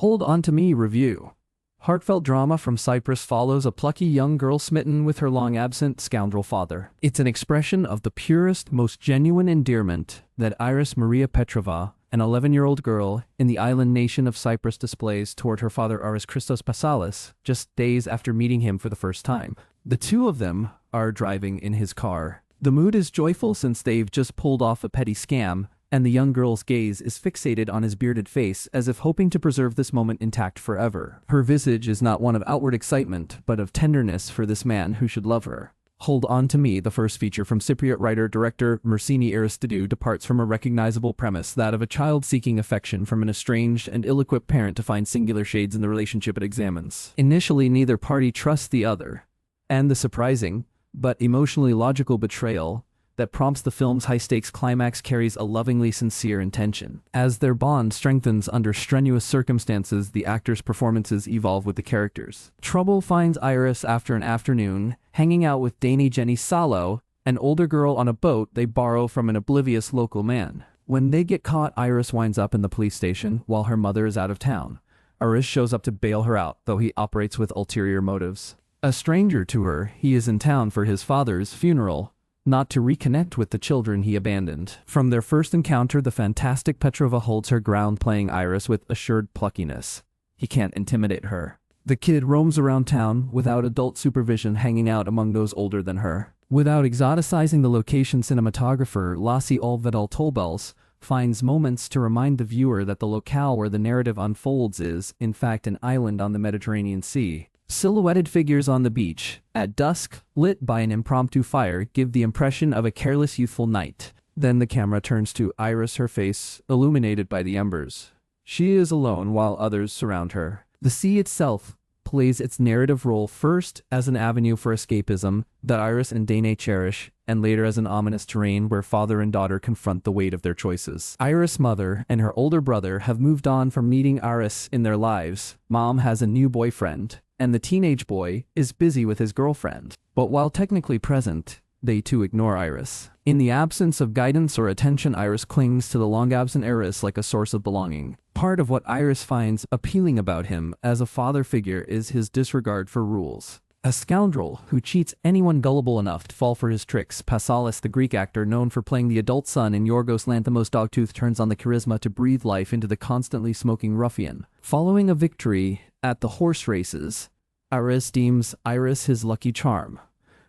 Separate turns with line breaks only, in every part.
Hold On To Me review. Heartfelt drama from Cyprus follows a plucky young girl smitten with her long-absent scoundrel father. It's an expression of the purest, most genuine endearment that Iris Maria Petrova, an 11-year-old girl in the island nation of Cyprus, displays toward her father Aris Christos Passalis just days after meeting him for the first time. The two of them are driving in his car. The mood is joyful since they've just pulled off a petty scam, and the young girl's gaze is fixated on his bearded face as if hoping to preserve this moment intact forever. Her visage is not one of outward excitement, but of tenderness for this man who should love her. Hold On To Me, the first feature from Cypriot writer-director Mercini Aristidou, departs from a recognizable premise, that of a child seeking affection from an estranged and ill-equipped parent to find singular shades in the relationship it examines. Initially, neither party trusts the other, and the surprising, but emotionally logical betrayal that prompts the film's high-stakes climax carries a lovingly sincere intention. As their bond strengthens under strenuous circumstances, the actors' performances evolve with the characters. Trouble finds Iris after an afternoon hanging out with Dani Jenny Salo, an older girl on a boat they borrow from an oblivious local man. When they get caught, Iris winds up in the police station while her mother is out of town. Aris shows up to bail her out, though he operates with ulterior motives. A stranger to her, he is in town for his father's funeral, not to reconnect with the children he abandoned. From their first encounter, the fantastic Petrova holds her ground, playing Iris with assured pluckiness. He can't intimidate her. The kid roams around town without adult supervision, hanging out among those older than her. Without exoticizing the location, cinematographer Lassi Olvedal Tolbels finds moments to remind the viewer that the locale where the narrative unfolds is, in fact, an island on the Mediterranean Sea. Silhouetted figures on the beach, at dusk, lit by an impromptu fire, give the impression of a careless youthful night. Then the camera turns to Iris, her face illuminated by the embers. She is alone while others surround her. The sea itself plays its narrative role, first as an avenue for escapism that Iris and Dane cherish, and later as an ominous terrain where father and daughter confront the weight of their choices. Iris' mother and her older brother have moved on from meeting Iris in their lives. Mom has a new boyfriend, and the teenage boy is busy with his girlfriend. But while technically present, they too ignore Iris. In the absence of guidance or attention, Iris clings to the long-absent Aris like a source of belonging. Part of what Iris finds appealing about him as a father figure is his disregard for rules. A scoundrel who cheats anyone gullible enough to fall for his tricks, Passalis, the Greek actor known for playing the adult son in Yorgos Lanthimos' Dogtooth, turns on the charisma to breathe life into the constantly smoking ruffian. Following a victory at the horse races, Aris deems Iris his lucky charm.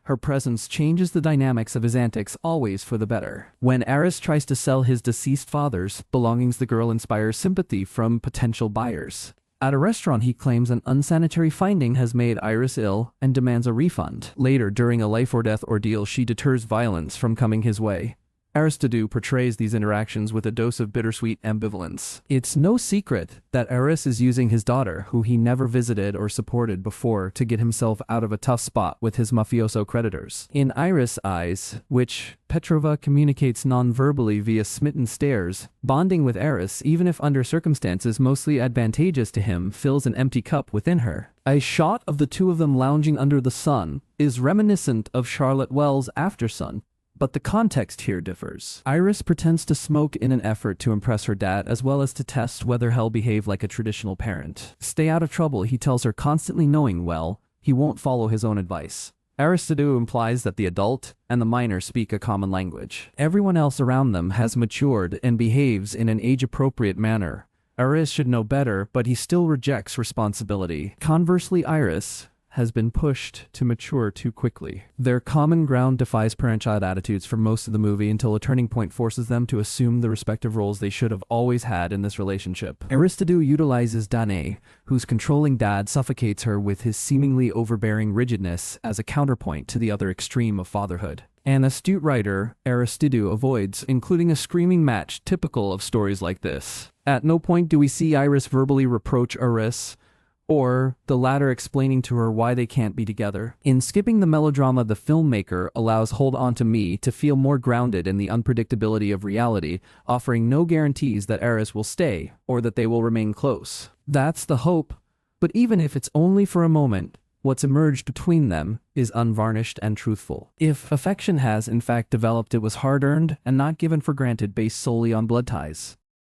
Her presence changes the dynamics of his antics, always for the better. When Aris tries to sell his deceased father's belongings, the girl inspires sympathy from potential buyers. At a restaurant, he claims an unsanitary finding has made Iris ill and demands a refund. Later, during a life-or-death ordeal, she deters violence from coming his way. Aristidou portrays these interactions with a dose of bittersweet ambivalence. It's no secret that Aris is using his daughter, who he never visited or supported before, to get himself out of a tough spot with his mafioso creditors. In Iris' eyes, which Petrova communicates non-verbally via smitten stares, bonding with Aris, even if under circumstances mostly advantageous to him, fills an empty cup within her. A shot of the two of them lounging under the sun is reminiscent of Charlotte Wells' After Sun, but the context here differs. Iris pretends to smoke in an effort to impress her dad, as well as to test whether he'll behave like a traditional parent. Stay out of trouble, he tells her, constantly knowing, well, he won't follow his own advice. Aristidou implies that the adult and the minor speak a common language. Everyone else around them has matured and behaves in an age-appropriate manner. Aris should know better, but he still rejects responsibility. Conversely, Iris has been pushed to mature too quickly. Their common ground defies parent-child attitudes for most of the movie until a turning point forces them to assume the respective roles they should have always had in this relationship. Aristidou utilizes Danae, whose controlling dad suffocates her with his seemingly overbearing rigidness, as a counterpoint to the other extreme of fatherhood. An astute writer, Aristidou avoids including a screaming match typical of stories like this. At no point do we see Iris verbally reproach Aris, or the latter explaining to her why they can't be together. In skipping the melodrama, the filmmaker allows Hold On To Me to feel more grounded in the unpredictability of reality, offering no guarantees that Aris will stay or that they will remain close. That's the hope, but even if it's only for a moment, what's emerged between them is unvarnished and truthful. If affection has in fact developed, it was hard-earned and not given for granted based solely on blood ties.